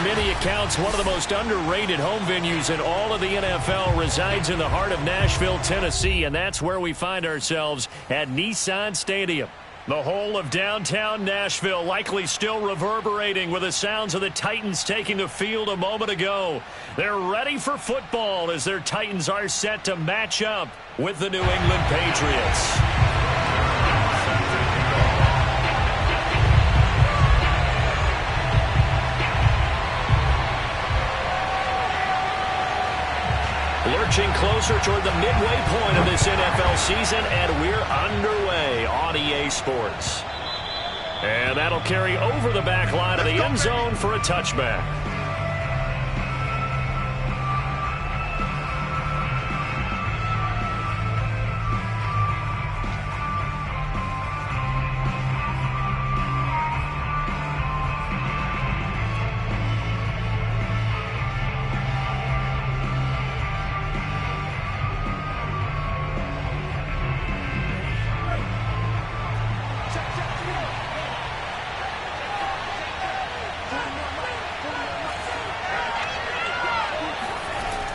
by many accounts, one of the most underrated home venues in all of the NFL resides in the heart of Nashville, Tennessee, and that's where we find ourselves at Nissan Stadium. The whole of downtown Nashville likely still reverberating with the sounds of the Titans taking the field a moment ago. They're ready for football as their Titans are set to match up with the New England Patriots. Lurching closer toward the midway point of this NFL season, and we're underway on EA Sports. And that'll carry over the back line of the end zone for a touchback.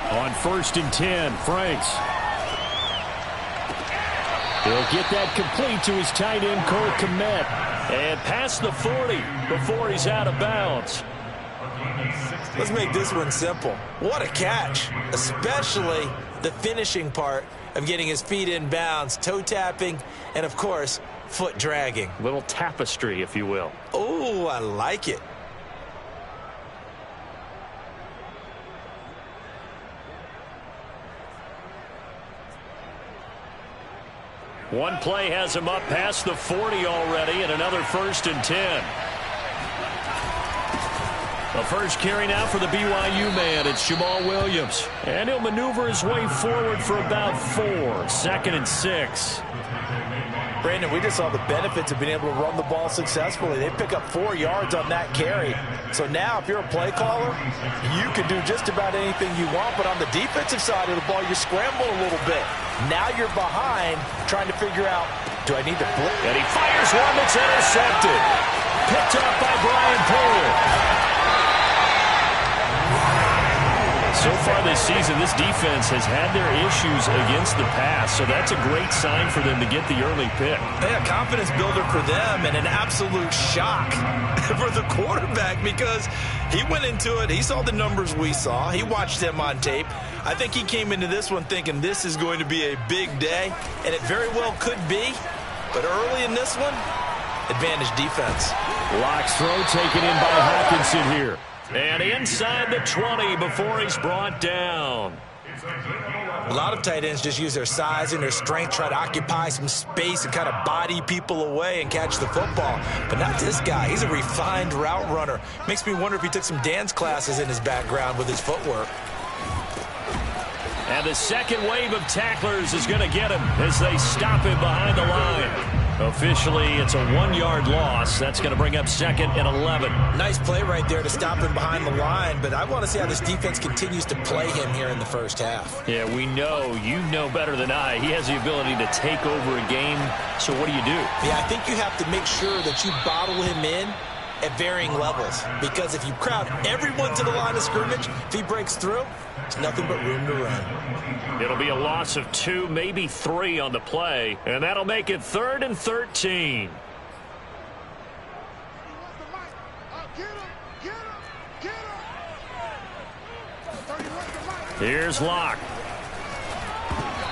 On 1st and 10, Franks. He'll get that complete to his tight end, Cole Kmet. And past the 40 before he's out of bounds. Let's make this one simple. What a catch, especially the finishing part of getting his feet in bounds, toe tapping, and, of course, foot dragging. Little tapestry, if you will. Oh, I like it. One play has him up past the 40 already, and another 1st and 10. The first carry now for the BYU man. It's Jamal Williams. And he'll maneuver his way forward for about 4. 2nd and 6. Brandon, we just saw the benefits of being able to run the ball successfully. They pick up 4 yards on that carry. So now if you're a play caller, you can do just about anything you want. But on the defensive side of the ball, you scramble a little bit. Now you're behind trying to figure out, do I need to blitz? And he fires one that's intercepted. Picked up by Brian Poole. So far this season, this defense has had their issues against the pass, so that's a great sign for them to get the early pick. Yeah, confidence builder for them and an absolute shock for the quarterback because he went into it. He saw the numbers we saw. He watched them on tape. I think he came into this one thinking this is going to be a big day, and it very well could be. But early in this one, advantage defense. Locke's throw taken in by Hawkinson here. And inside the 20 before he's brought down. A lot of tight ends just use their size and their strength, try to occupy some space and kind of body people away and catch the football. But not this guy. He's a refined route runner. Makes me wonder if he took some dance classes in his background with his footwork. And the second wave of tacklers is going to get him as they stop him behind the line. Officially, it's a 1-yard loss. That's going to bring up 2nd and 11. Nice play right there to stop him behind the line, but I want to see how this defense continues to play him here in the first half. Yeah, we know. You know better than I. He has the ability to take over a game, so what do you do? Yeah, I think you have to make sure that you bottle him in at varying levels, because if you crowd everyone to the line of scrimmage, if he breaks through, it's nothing but room to run. It'll be a loss of 2, maybe 3 on the play, and that'll make it 3rd and 13. Here's Locke.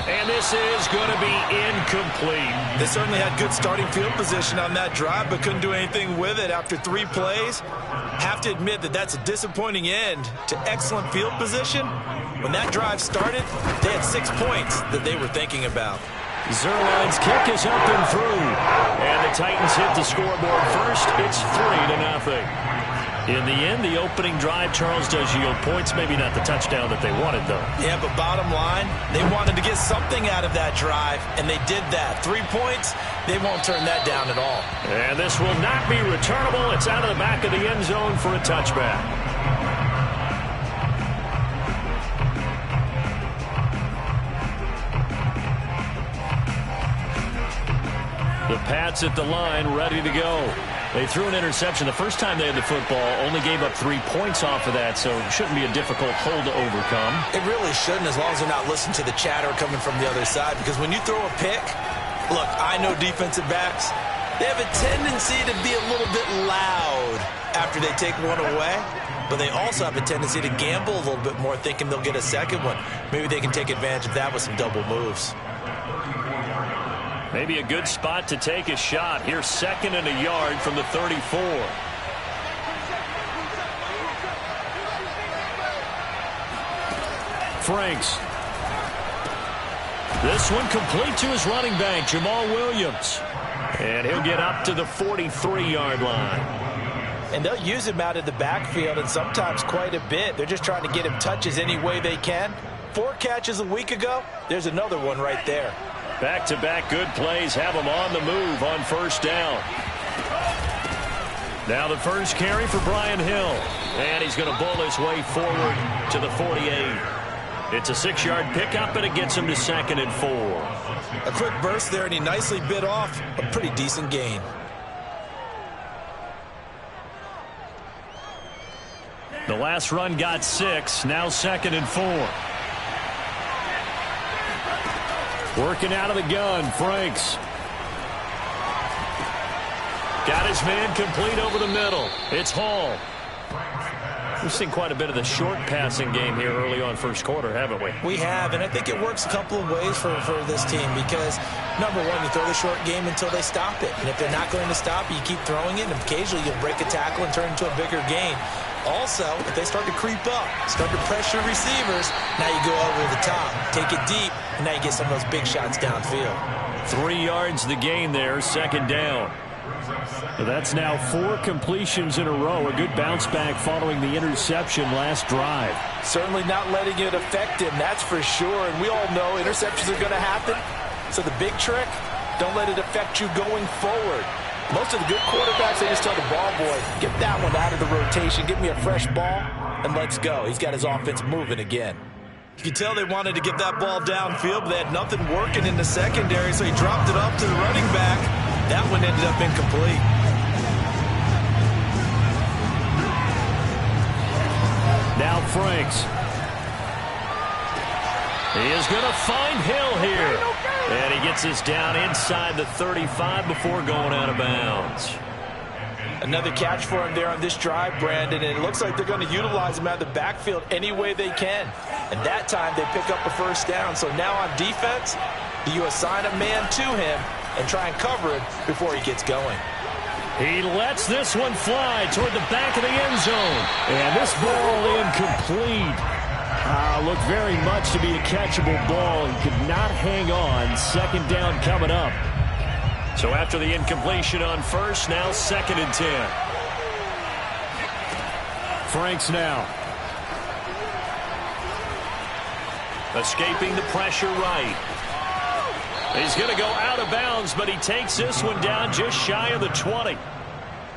And this is going to be incomplete. They certainly had good starting field position on that drive, but couldn't do anything with it after 3 plays. Have to admit that that's a disappointing end to excellent field position. When that drive started, they had 6 points that they were thinking about. Zerline's kick is up and through. And the Titans hit the scoreboard first. It's 3-0. In the end, the opening drive, Charles, does yield points. Maybe not the touchdown that they wanted, though. Yeah, but bottom line, they wanted to get something out of that drive, and they did that. 3 points, they won't turn that down at all. And this will not be returnable. It's out of the back of the end zone for a touchback. The Pats at the line, ready to go. They threw an interception the first time they had the football, only gave up 3 points off of that, so it shouldn't be a difficult hole to overcome. It really shouldn't, as long as they're not listening to the chatter coming from the other side, because when you throw a pick, look, I know defensive backs, they have a tendency to be a little bit loud after they take one away, but they also have a tendency to gamble a little bit more, thinking they'll get a second one. Maybe they can take advantage of that with some double moves. Maybe a good spot to take a shot. Here's 2nd and a yard from the 34. Franks. This one complete to his running back, Jamal Williams. And he'll get up to the 43-yard line. And they'll use him out in the backfield, and sometimes quite a bit. They're just trying to get him touches any way they can. 4 catches a week ago. There's another one right there. Back-to-back good plays have him on the move on 1st down. Now the first carry for Brian Hill. And he's going to bull his way forward to the 48. It's a 6-yard pickup, and it gets him to 2nd and 4. A quick burst there, and he nicely bit off a pretty decent gain. The last run got 6, now 2nd and 4. Working out of the gun, Franks. Got his man complete over the middle. It's Hall. We've seen quite a bit of the short passing game here early on first quarter, haven't we? We have, and I think it works a couple of ways for this team because, number one, you throw the short game until they stop it. And if they're not going to stop it, you keep throwing it, and occasionally you'll break a tackle and turn it into a bigger gain. Also, if they start to creep up, start to pressure receivers, now you go over the top, take it deep, and now you get some of those big shots downfield. 3 yards the gain there, 2nd down. So that's now 4 completions in a row. A good bounce back following the interception last drive. Certainly not letting it affect him, that's for sure. And we all know interceptions are going to happen. So the big trick, don't let it affect you going forward. Most of the good quarterbacks, they just tell the ball boy, get that one out of the rotation, give me a fresh ball, and let's go. He's got his offense moving again. You can tell they wanted to get that ball downfield, but they had nothing working in the secondary, so he dropped it up to the running back. That one ended up incomplete. Now Franks. He is going to find Hill here. And he gets us down inside the 35 before going out of bounds. Another catch for him there on this drive, Brandon, and it looks like they're going to utilize him out of the backfield any way they can. And that time they pick up a 1st down. So now on defense, you assign a man to him and try and cover him before he gets going. He lets this one fly toward the back of the end zone. And this ball incomplete. Looked very much to be a catchable ball and could not hang on. 2nd down coming up. So after the incompletion on 1st, now 2nd and 10. Franks now. Escaping the pressure right. He's going to go out of bounds, but he takes this one down just shy of the 20.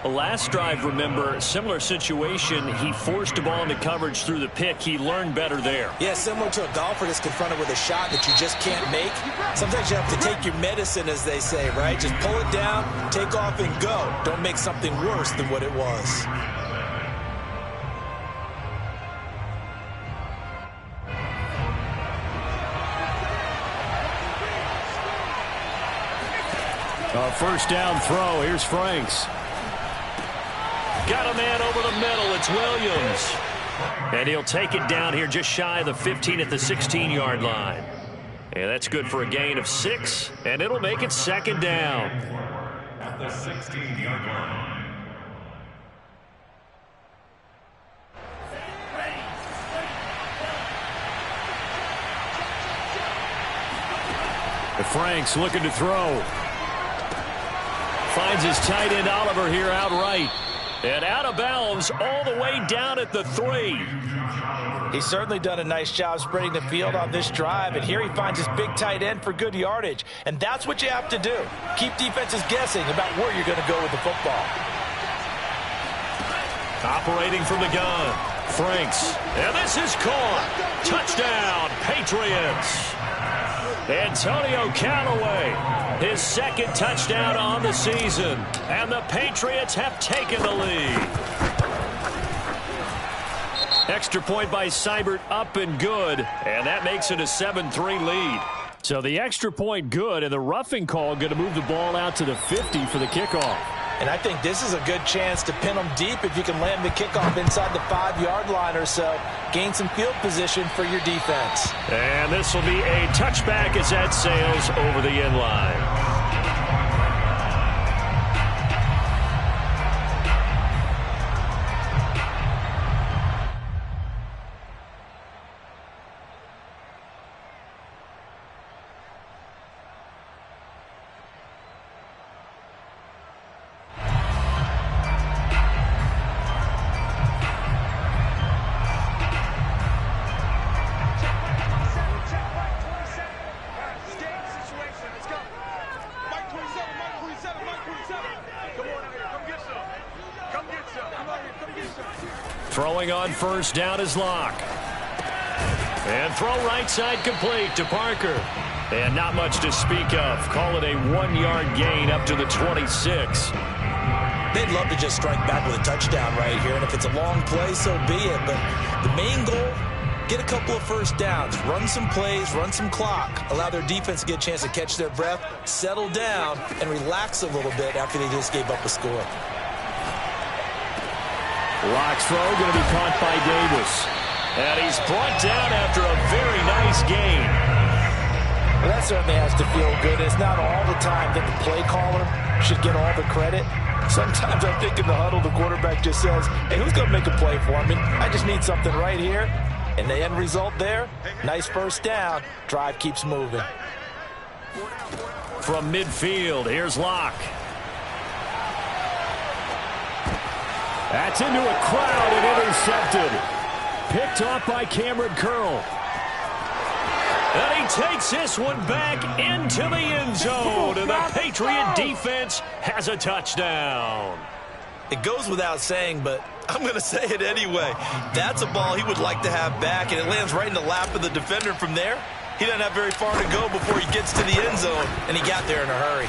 Last drive, remember, similar situation. He forced a ball into coverage through the pick. He learned better there. Yeah, similar to a golfer that's confronted with a shot that you just can't make. Sometimes you have to take your medicine, as they say, right? Just pull it down, take off, and go. Don't make something worse than what it was. A 1st down throw. Here's Franks. Got a man over the middle. It's Williams. And he'll take it down here just shy of the 15 at the 16-yard line. And that's good for a gain of 6. And it'll make it 2nd down. At the 16-yard line. Franks looking to throw. Finds his tight end Oliver here outright. And out of bounds all the way down at the 3. He's certainly done a nice job spreading the field on this drive, and here he finds his big tight end for good yardage. And that's what you have to do. Keep defenses guessing about where you're going to go with the football. Operating from the gun, Franks. And this is caught. Touchdown, Patriots. Antonio Callaway, his second touchdown on the season. And the Patriots have taken the lead. Extra point by Seibert, up and good. And that makes it a 7-3 lead. So the extra point good, and the roughing call going to move the ball out to the 50 for the kickoff. And I think this is a good chance to pin them deep if you can land the kickoff inside the 5-yard line or so. Gain some field position for your defense. And this will be a touchback as that sails over the end line. Throwing on first down is Locke. And throw right side complete to Parker. And not much to speak of. Call it a 1-yard gain up to the 26. They'd love to just strike back with a touchdown right here. And if it's a long play, so be it. But the main goal, get a couple of first downs. Run some plays, run some clock. Allow their defense to get a chance to catch their breath, settle down, and relax a little bit after they just gave up a score. Locke's throw going to be caught by Davis. And he's brought down after a very nice gain. Well, that certainly has to feel good. It's not all the time that the play caller should get all the credit. Sometimes I think in the huddle, the quarterback just says, hey, who's going to make a play for me? I just need something right here. And the end result there, nice first down. Drive keeps moving. From midfield, here's Locke. That's into a crowd and intercepted. Picked off by Cameron Curl. And he takes this one back into the end zone. And the Patriot defense has a touchdown. It goes without saying, but I'm going to say it anyway. That's a ball he would like to have back, and it lands right in the lap of the defender from there. He doesn't have very far to go before he gets to the end zone, and he got there in a hurry.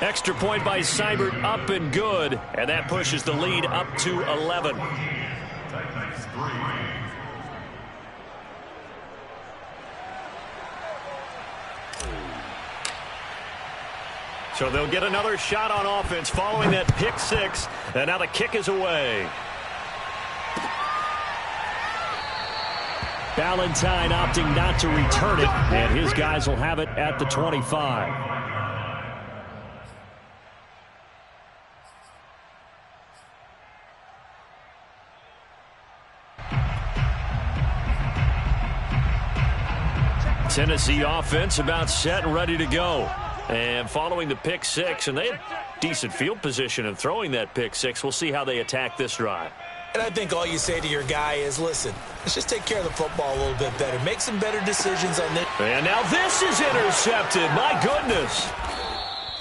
Extra point by Seibert, up and good. And that pushes the lead up to 11. So they'll get another shot on offense following that pick six. And now the kick is away. Ballantyne opting not to return it. And his guys will have it at the 25. Tennessee offense about set and ready to go. And following the pick six, and they had decent field position in throwing that pick six. We'll see how they attack this drive. And I think all you say to your guy is, listen, let's just take care of the football a little bit better. Make some better decisions on this. And now this is intercepted. My goodness.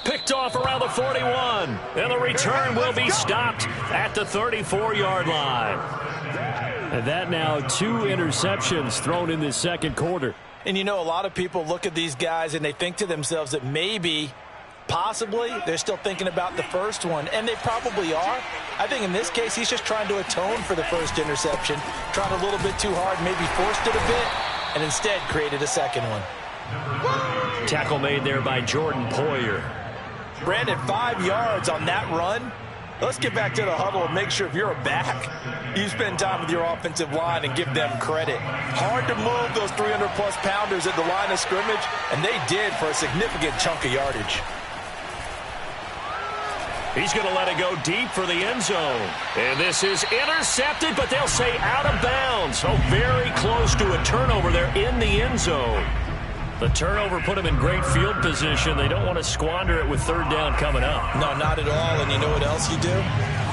Picked off around the 41. And the return will be stopped at the 34-yard line. And that now 2 interceptions thrown in this second quarter. And, you know, a lot of people look at these guys and they think to themselves that maybe, possibly, they're still thinking about the first one. And they probably are. I think in this case, he's just trying to atone for the first interception. Tried a little bit too hard, maybe forced it a bit, and instead created a second one. Tackle made there by Jordan Poyer. Brandon, 5 yards on that run. Let's get back to the huddle and make sure if you're a back, you spend time with your offensive line and give them credit. Hard to move those 300-plus pounders at the line of scrimmage, and they did for a significant chunk of yardage. He's going to let it go deep for the end zone. And this is intercepted, but they'll say out of bounds. So very close to a turnover there in the end zone. The turnover put them in great field position. They don't want to squander it with third down coming up. No, not at all. And you know what else you do?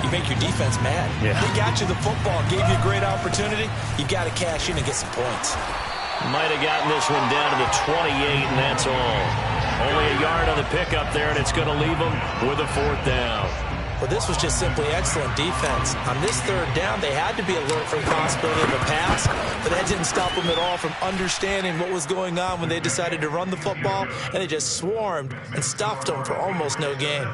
You make your defense mad. Yeah. They got you the football, gave you a great opportunity. You got to cash in and get some points. Might have gotten this one down to the 28, and that's all. Only a yard on the pickup there, and it's going to leave them with a fourth down. Well, this was just simply excellent defense. On this third down, they had to be alert for the possibility of a pass, but that didn't stop them at all from understanding what was going on when they decided to run the football, and they just swarmed and stuffed them for almost no gain.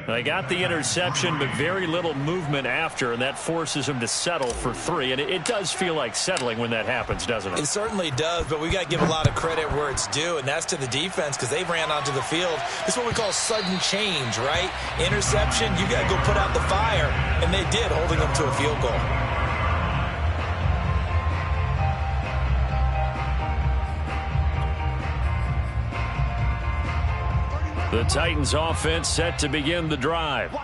They got the interception, but very little movement after, and that forces them to settle for 3. And it does feel like settling when that happens, doesn't it? It certainly does, but we got to give a lot of credit where it's due, and that's to the defense because they ran onto the field. It's what we call sudden change, right? Interception, you got to go put out the fire, and they did, holding them to a field goal. The Titans offense set to begin the drive.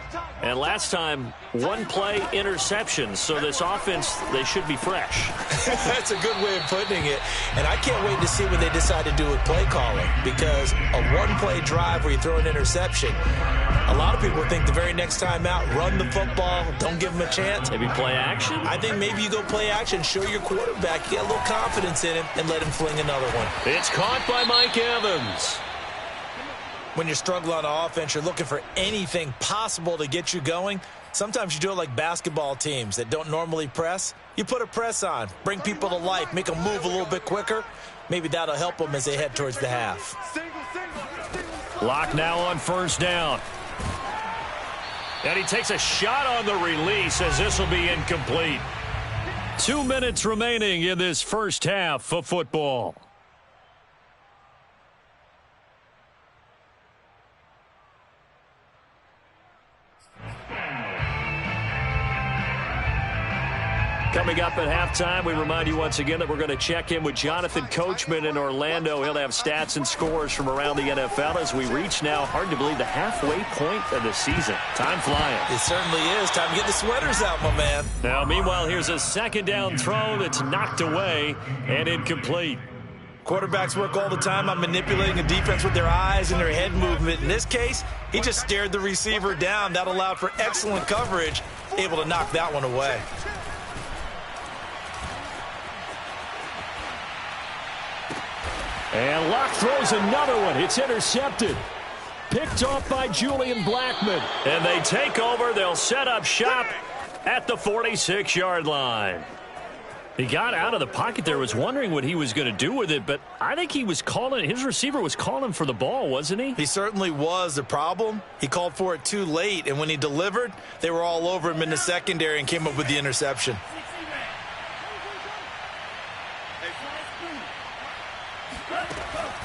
And last time, one-play interception. So this offense, they should be fresh. That's a good way of putting it. And I can't wait to see what they decide to do with play calling. Because a one-play drive where you throw an interception, a lot of people think the very next time out, run the football, don't give them a chance. Maybe play action? I think maybe you go play action, show your quarterback, get a little confidence in him, and let him fling another one. It's caught by Mike Evans. When you're struggling on offense, you're looking for anything possible to get you going. Sometimes you do it like basketball teams that don't normally press. You put a press on, bring people to life, make them move a little bit quicker. Maybe that'll help them as they head towards the half. Lock now on first down. And he takes a shot on the release as this will be incomplete. 2 minutes remaining in this first half of football. Coming up at halftime, we remind you once again that we're going to check in with Jonathan Coachman in Orlando. He'll have stats and scores from around the NFL as we reach now, hard to believe, the halfway point of the season. Time flying. It certainly is. Time to get the sweaters out, my man. Now, meanwhile, here's a second down throw that's knocked away and incomplete. Quarterbacks work all the time on manipulating a defense with their eyes and their head movement. In this case, he just stared the receiver down. That allowed for excellent coverage, able to knock that one away. And Locke throws another one. It's intercepted. Picked off by Julian Blackmon. And they take over. They'll set up shop at the 46-yard line. He got out of the pocket there, was wondering what he was going to do with it, but I think he was calling, his receiver was calling for the ball, wasn't he? He certainly was. The problem, he called for it too late, and when he delivered, they were all over him in the secondary and came up with the interception.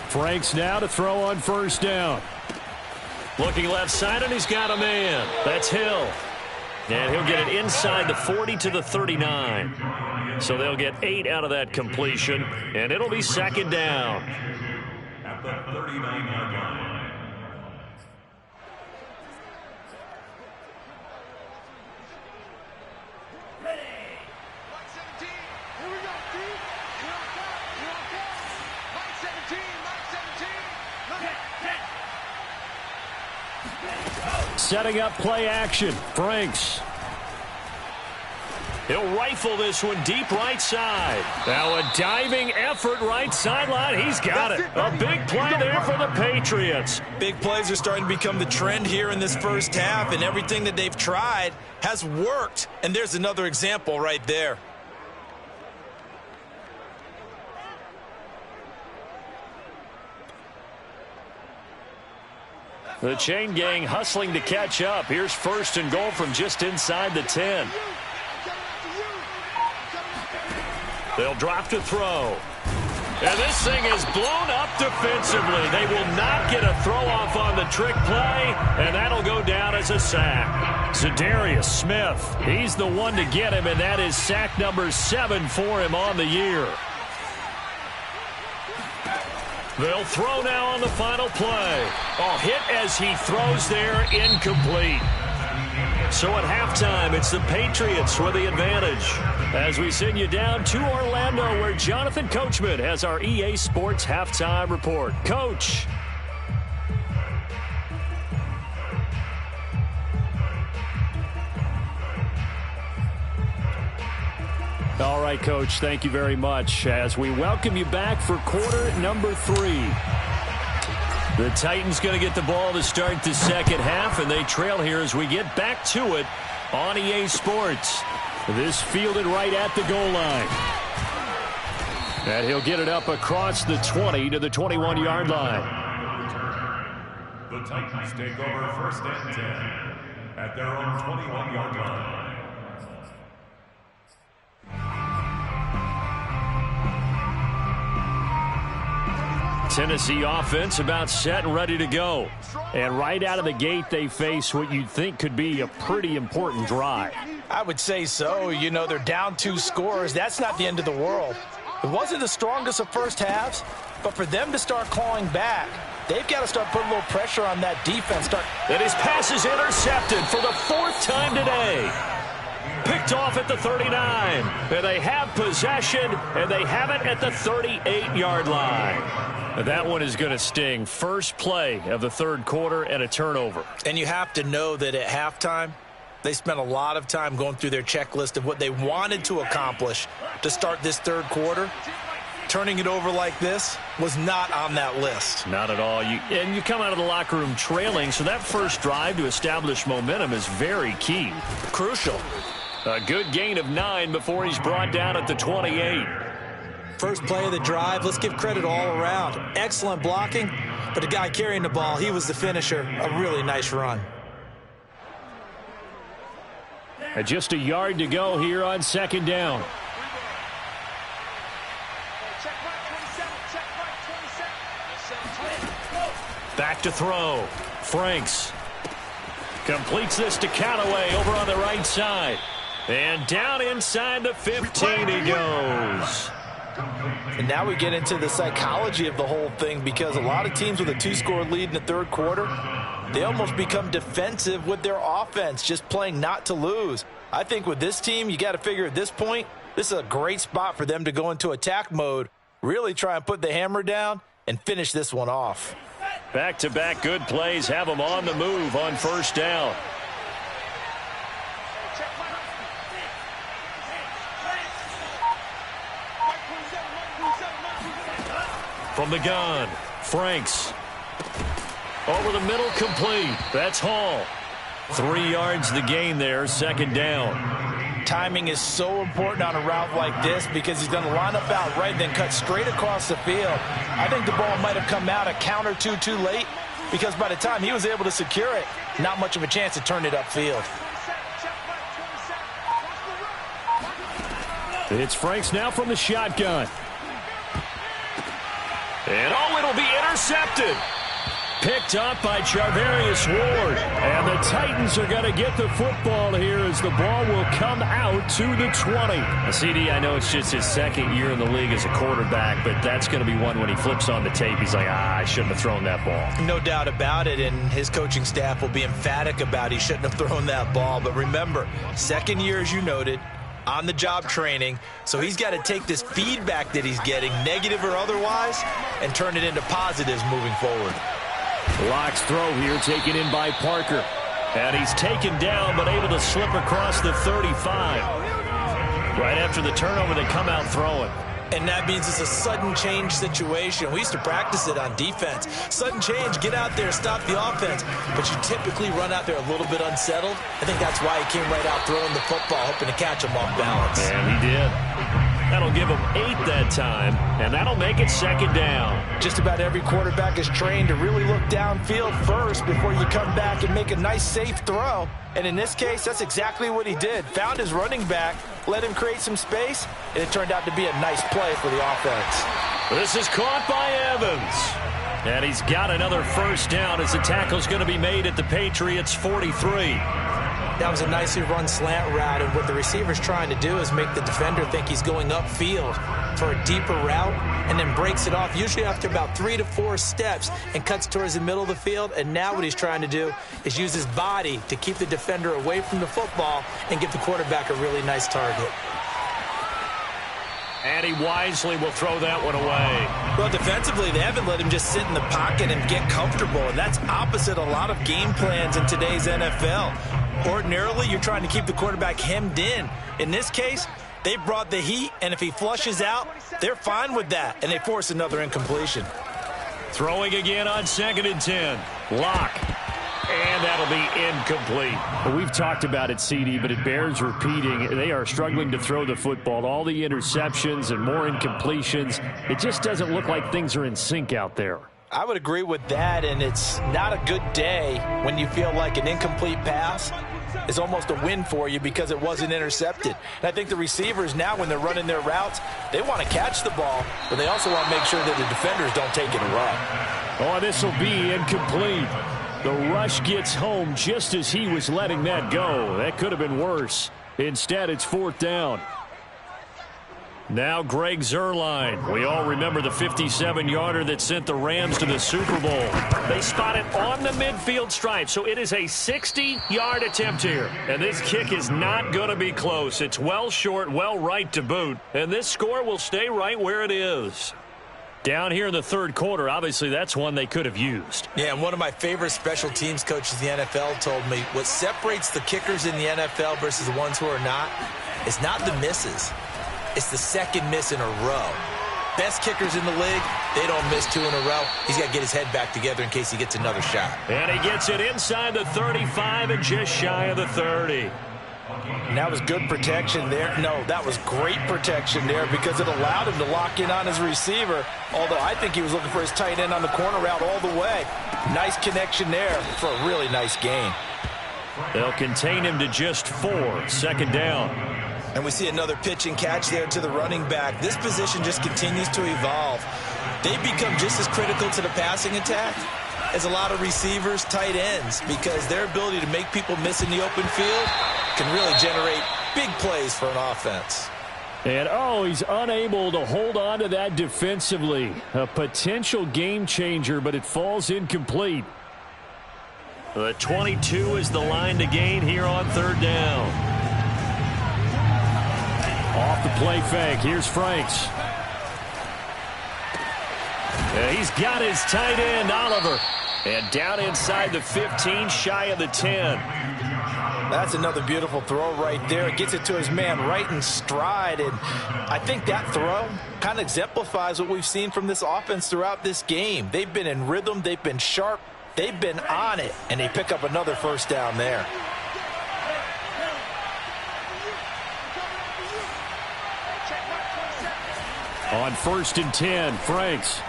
Franks now to throw on first down. Looking left side, and he's got a man. That's Hill. And he'll get it inside the 40 to the 39. So they'll get 8 out of that completion, and it'll be second down. At the 39-yard line. Setting up play action. Franks. He'll rifle this one deep right side. Now a diving effort right sideline. He's got it. A big play there for the Patriots. Big plays are starting to become the trend here in this first half, and everything that they've tried has worked. And there's another example right there. The chain gang hustling to catch up. Here's first and goal from just inside the 10. They'll drop to throw. And this thing is blown up defensively. They will not get a throw-off on the trick play, and that'll go down as a sack. Zadarius Smith, he's the one to get him, and that is sack number 7 for him on the year. They'll throw now on the final play. Oh, hit as he throws there, incomplete. So at halftime, it's the Patriots with the advantage. As we send you down to Orlando, where Jonathan Coachman has our EA Sports halftime report. Coach. All right, Coach, thank you very much as we welcome you back for quarter number 3. The Titans going to get the ball to start the second half, and they trail here as we get back to it on EA Sports. This fielded right at the goal line. And he'll get it up across the 20 to the 21-yard line. The Titans take over first and 10 at their own 21-yard line. Tennessee offense about set and ready to go. And right out of the gate, they face what you'd think could be a pretty important drive. I would say so. You know, they're down 2 scores. That's not the end of the world. It wasn't the strongest of first halves, but for them to start clawing back, they've got to start putting a little pressure on that defense. And his pass is intercepted for the 4th time today. Picked off at the 39. And they have possession, and they have it at the 38-yard line. That one is going to sting. First play of the 3rd quarter and a turnover. And you have to know that at halftime, they spent a lot of time going through their checklist of what they wanted to accomplish to start this 3rd quarter. Turning it over like this was not on that list. Not at all. And you come out of the locker room trailing, so that first drive to establish momentum is very key. Crucial. A good gain of 9 before he's brought down at the 28. First play of the drive, let's give credit all around. Excellent blocking, but the guy carrying the ball, he was the finisher. A really nice run. And just a yard to go here on 2nd down. Back to throw. Franks completes this to Callaway over on the right side. And down inside the 15 he goes. And now we get into the psychology of the whole thing, because a lot of teams with a 2-score lead in the 3rd quarter, they almost become defensive with their offense, just playing not to lose. I think with this team, you got to figure at this point, this is a great spot for them to go into attack mode, really try and put the hammer down and finish this one off. Back-to-back good plays have them on the move on 1st down. From the gun, Franks. Over the middle, complete. That's Hall. 3 yards the gain there, 2nd down. Timing is so important on a route like this, because he's going to line up out right, then cut straight across the field. I think the ball might have come out a count or two too late, because by the time he was able to secure it, not much of a chance to turn it upfield. It's Franks now from the shotgun. And it'll be intercepted. Picked up by Charvarius Ward. And the Titans are going to get the football here as the ball will come out to the 20. Now, CD, I know it's just his 2nd year in the league as a quarterback, but that's going to be one when he flips on the tape. He's like, I shouldn't have thrown that ball. No doubt about it, and his coaching staff will be emphatic about he shouldn't have thrown that ball. But remember, 2nd year, as you noted, on-the-job training, so he's got to take this feedback that he's getting, negative or otherwise, and turn it into positives moving forward. Locke's throw here taken in by Parker. And he's taken down but able to slip across the 35. Right after the turnover, they come out throwing. And that means it's a sudden change situation. We used to practice it on defense. Sudden change, get out there, stop the offense. But you typically run out there a little bit unsettled. I think that's why he came right out throwing the football, hoping to catch him off balance. And he did. That'll give him 8 that time, and that'll make it 2nd down. Just about every quarterback is trained to really look downfield first before you come back and make a nice, safe throw. And in this case, that's exactly what he did. Found his running back, let him create some space, and it turned out to be a nice play for the offense. This is caught by Evans. And he's got another 1st down as the tackle's going to be made at the Patriots 43. That was a nicely run slant route, and what the receiver's trying to do is make the defender think he's going upfield for a deeper route, and then breaks it off, usually after about 3 to 4 steps, and cuts towards the middle of the field. And now what he's trying to do is use his body to keep the defender away from the football and give the quarterback a really nice target. And he wisely will throw that one away. Well, defensively, they haven't let him just sit in the pocket and get comfortable, and that's opposite a lot of game plans in today's NFL. Ordinarily, you're trying to keep the quarterback hemmed in. In this case, they brought the heat, and if he flushes out, they're fine with that, and they force another incompletion. Throwing again on 2nd and 10. Lock. And that'll be incomplete. Well, we've talked about it, CD, but it bears repeating. They are struggling to throw the football. All the interceptions and more incompletions. It just doesn't look like things are in sync out there. I would agree with that, and it's not a good day when you feel like an incomplete pass is almost a win for you because it wasn't intercepted. And I think the receivers now, when they're running their routes, they want to catch the ball, but they also want to make sure that the defenders don't take it away. Oh, this will be incomplete. The rush gets home just as he was letting that go. That could have been worse. Instead, it's 4th down. Now Greg Zuerlein. We all remember the 57-yarder that sent the Rams to the Super Bowl. They spot it on the midfield stripe, so it is a 60-yard attempt here. And this kick is not going to be close. It's well short, well right to boot. And this score will stay right where it is. Down here in the 3rd quarter, obviously that's one they could have used. Yeah, and one of my favorite special teams coaches in the NFL told me what separates the kickers in the NFL versus the ones who are not is not the misses. It's the second miss in a row. Best kickers in the league, they don't miss 2 in a row. He's got to get his head back together in case he gets another shot. And he gets it inside the 35 and just shy of the 30. And that was good protection there. No, that was great protection there because it allowed him to lock in on his receiver, although I think he was looking for his tight end on the corner route all the way. Nice connection there for a really nice gain. They'll contain him to just 4. 2nd down. And we see another pitch and catch there to the running back. This position just continues to evolve. They become just as critical to the passing attack as a lot of receivers, tight ends, because their ability to make people miss in the open field can really generate big plays for an offense. And, he's unable to hold on to that defensively. A potential game changer, but it falls incomplete. The 22 is the line to gain here on 3rd down. Off the play fake. Here's Franks. He's got his tight end, Oliver. And down inside the 15, shy of the 10. That's another beautiful throw right there. It gets it to his man right in stride. And I think that throw kind of exemplifies what we've seen from this offense throughout this game. They've been in rhythm. They've been sharp. They've been on it. And they pick up another 1st down there. On 1st and 10, Franks.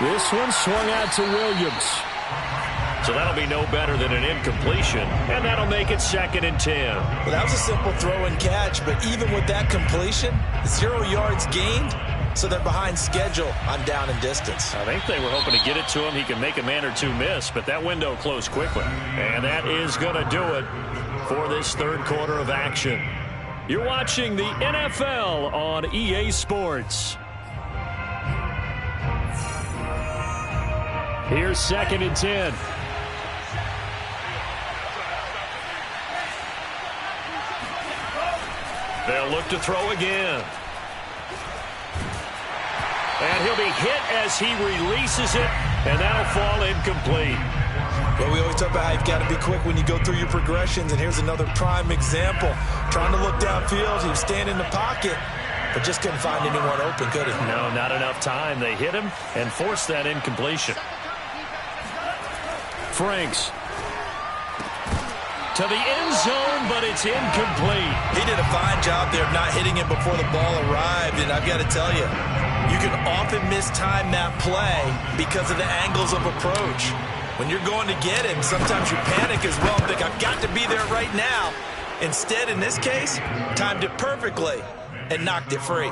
This one swung out to Williams. So that'll be no better than an incompletion, and that'll make it 2nd and 10. Well, that was a simple throw and catch, but even with that completion, 0 yards gained, so they're behind schedule on down and distance. I think they were hoping to get it to him. He can make a man or two miss, but that window closed quickly. And that is going to do it for this 3rd quarter of action. You're watching the NFL on EA Sports. Here's 2nd and 10. They'll look to throw again. And he'll be hit as he releases it, and that'll fall incomplete. Well, we always talk about how you've got to be quick when you go through your progressions, and here's another prime example. Trying to look downfield, he was standing in the pocket, but just couldn't find anyone open, could he? No, not enough time. They hit him and forced that incompletion. Franks to the end zone, but it's incomplete. He did a fine job there of not hitting him before the ball arrived, and I've got to tell you, you can often mistime that play because of the angles of approach. When you're going to get him, sometimes you panic as well and think, I've got to be there right now. Instead, in this case, timed it perfectly and knocked it free.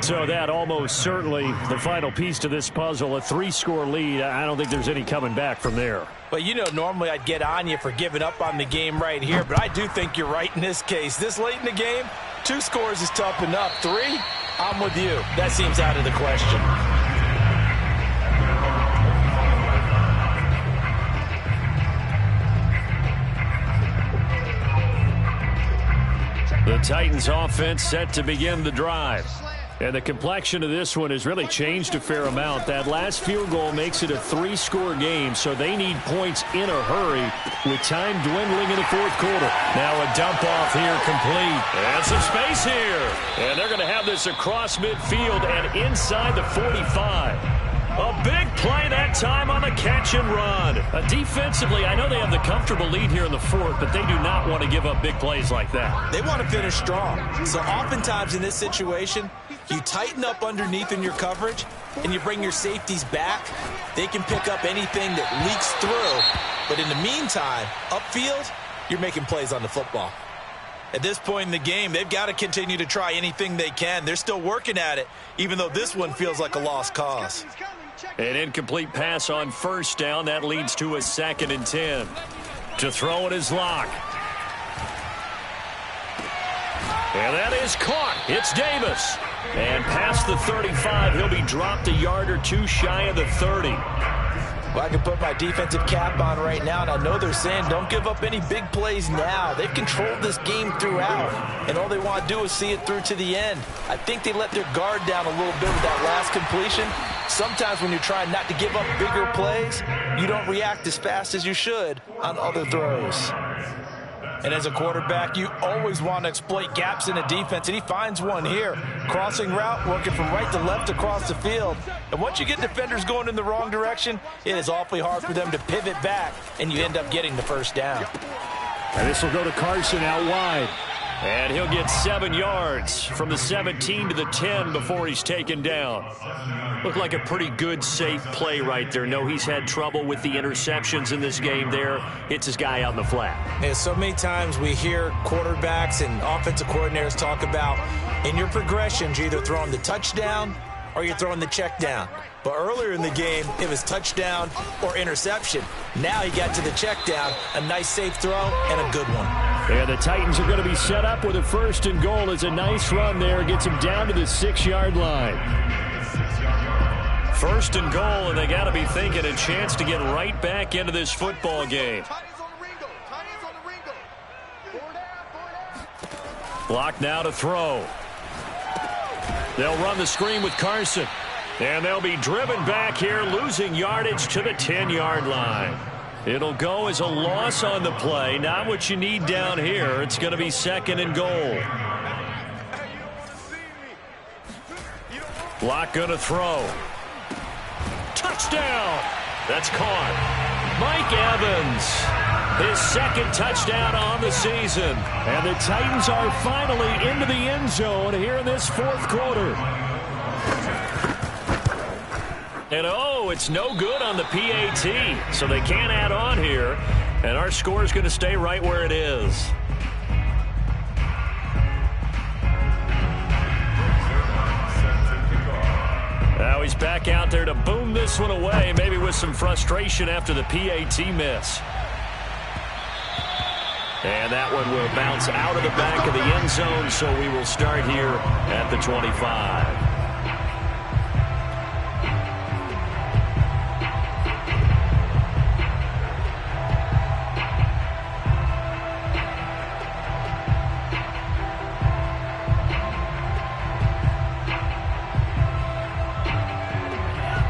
So that almost certainly the final piece to this puzzle, a 3-score lead. I don't think there's any coming back from there. Well, you know, normally I'd get on you for giving up on the game right here, but I do think you're right in this case. This late in the game, 2 scores is tough enough. 3, I'm with you. That seems out of the question. The Titans offense set to begin the drive. And the complexion of this one has really changed a fair amount. That last field goal makes it a 3-score game, so they need points in a hurry with time dwindling in the 4th quarter. Now a dump off here complete. And some space here. And they're going to have this across midfield and inside the 45. A big play that time on the catch and run. Defensively, I know they have the comfortable lead here in the fourth, but they do not want to give up big plays like that. They want to finish strong. So oftentimes in this situation, you tighten up underneath in your coverage, and you bring your safeties back. They can pick up anything that leaks through. But in the meantime, upfield, you're making plays on the football. At this point in the game, they've got to continue to try anything they can. They're still working at it, even though this one feels like a lost cause. An incomplete pass on first down. That leads to a 2nd and 10. To throw it is Locke. And that is caught. It's Davis. And past the 35, he'll be dropped a yard or two shy of the 30. Well, I can put my defensive cap on right now, and I know they're saying don't give up any big plays now. They've controlled this game throughout, and all they want to do is see it through to the end. I think they let their guard down a little bit with that last completion. Sometimes when you're trying not to give up bigger plays, you don't react as fast as you should on other throws. And as a quarterback, you always want to exploit gaps in a defense, and he finds one here. Crossing route, working from right to left across the field. And once you get defenders going in the wrong direction, it is awfully hard for them to pivot back, and you end up getting the first down. And this will go to Carson out wide. And he'll get 7 yards from the 17 to the 10 before he's taken down. Looked like a pretty good, safe play right there. No, he's had trouble with the interceptions in this game there. Hits his guy out in the flat. And so many times we hear quarterbacks and offensive coordinators talk about in your progressions, you're either throwing the touchdown or you're throwing the check down. But earlier in the game, it was touchdown or interception. Now he got to the check down, a nice safe throw, and a good one. Yeah, the Titans are going to be set up with a 1st and goal. As a nice run there, gets him down to the 6-yard line. 1st and goal, and they got to be thinking a chance to get right back into this football game. Block now to throw. They'll run the screen with Carson. And they'll be driven back here, losing yardage to the 10-yard line. It'll go as a loss on the play. Not what you need down here. It's going to be 2nd and goal. Block going to throw. Touchdown! That's caught. Mike Evans, his 2nd touchdown on the season. And the Titans are finally into the end zone here in this 4th quarter. And oh, it's no good on the PAT, so they can't add on here. And our score is going to stay right where it is. Now he's back out there to boom this one away, maybe with some frustration after the PAT miss. And that one will bounce out of the back of the end zone, so we will start here at the 25.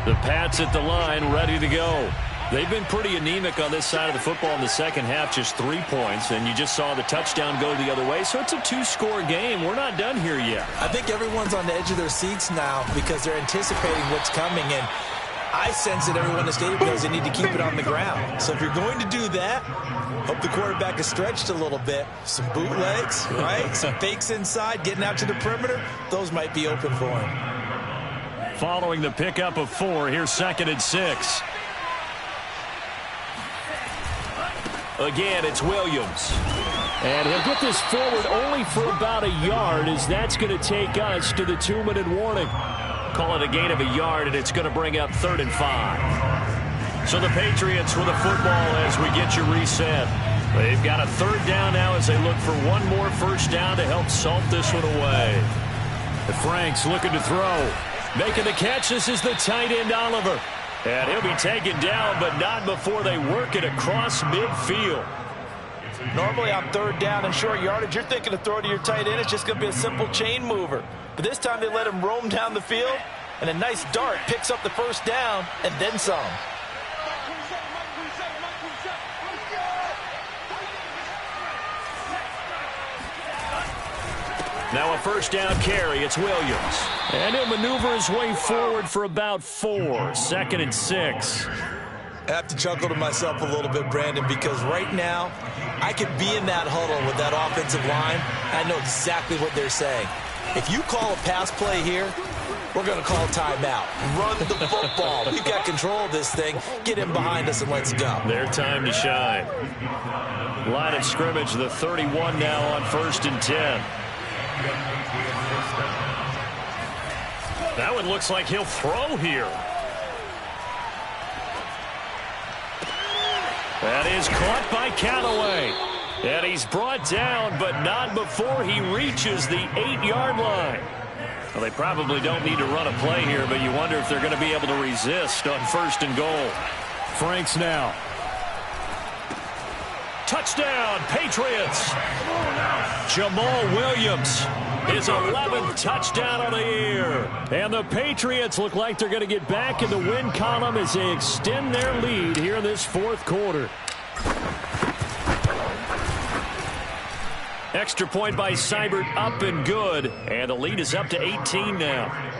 The Pats at the line, ready to go. They've been pretty anemic on this side of the football in the second half, just 3 points, and you just saw the touchdown go the other way, so it's a 2-score game. We're not done here yet. I think everyone's on the edge of their seats now because they're anticipating what's coming, and I sense that everyone in the stadium knows they need to keep it on the ground. So if you're going to do that, hope the quarterback is stretched a little bit. Some bootlegs, right? Some fakes inside, getting out to the perimeter. Those might be open for him. Following the pickup of 4, here's 2nd and 6. Again, it's Williams. And he'll get this forward only for about a yard, as that's going to take us to the 2-minute warning. Call it a gain of a yard, and it's going to bring up 3rd and 5. So the Patriots with a football as we get you reset. They've got a 3rd down now as they look for one more first down to help salt this one away. The Franks looking to throw. Making the catch, this is the tight end Oliver. And he'll be taken down, but not before they work it across midfield. Normally on 3rd down and short yardage, you're thinking to throw to your tight end. It's just going to be a simple chain mover. But this time they let him roam down the field, and a nice dart picks up the first down and then some. Now a first down carry. It's Williams. And he'll maneuver his way forward for about 4. 2nd and 6. I have to chuckle to myself a little bit, Brandon, because right now I could be in that huddle with that offensive line. I know exactly what they're saying. If you call a pass play here, we're going to call timeout. Run the football. We've got control of this thing. Get in behind us and let's go. Their time to shine. Line of scrimmage, the 31 now on 1st and 10. That one looks like he'll throw here. That is caught by Callaway. And he's brought down, but not before he reaches the 8-yard line. Well, they probably don't need to run a play here, but you wonder if they're going to be able to resist on 1st and goal. Franks now. Touchdown, Patriots. Jamal Williams, his 11th touchdown of the year. And the Patriots look like they're going to get back in the win column as they extend their lead here in this 4th quarter. Extra point by Seibert, up and good. And the lead is up to 18 now.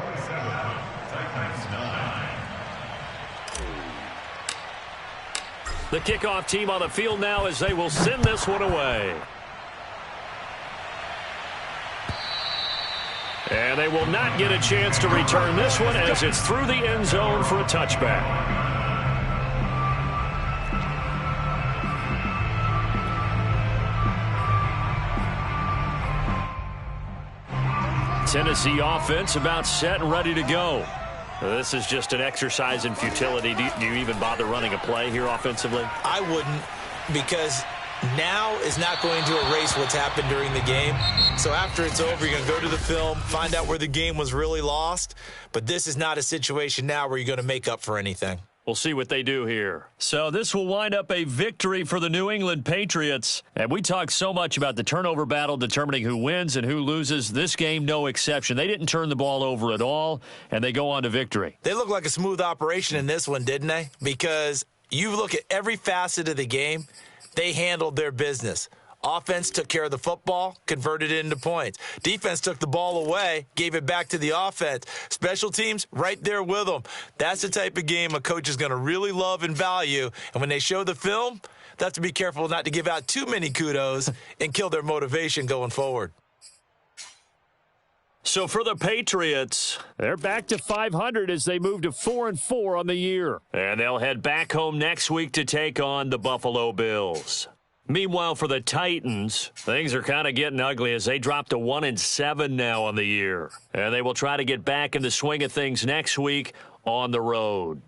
The kickoff team on the field now as they will send this one away. And they will not get a chance to return this one as it's through the end zone for a touchback. Tennessee offense about set and ready to go. This is just an exercise in futility. Do you even bother running a play here offensively? I wouldn't, because now is not going to erase what's happened during the game. So after it's over, you're going to go to the film, find out where the game was really lost. But this is not a situation now where you're going to make up for anything. We'll see what they do here. So this will wind up a victory for the New England Patriots. And we talk so much about the turnover battle determining who wins and who loses. This game, no exception. They didn't turn the ball over at all, and they go on to victory. They look like a smooth operation in this one, didn't they? Because you look at every facet of the game, they handled their business. Offense took care of the football, converted it into points. Defense took the ball away, gave it back to the offense. Special teams, right there with them. That's the type of game a coach is going to really love and value. And when they show the film, they have to be careful not to give out too many kudos and kill their motivation going forward. So for the Patriots, they're back to 500 as they move to 4-4 on the year. And they'll head back home next week to take on the Buffalo Bills. Meanwhile, for the Titans, things are kind of getting ugly as they drop to 1-7 now on the year. And they will try to get back in the swing of things next week on the road.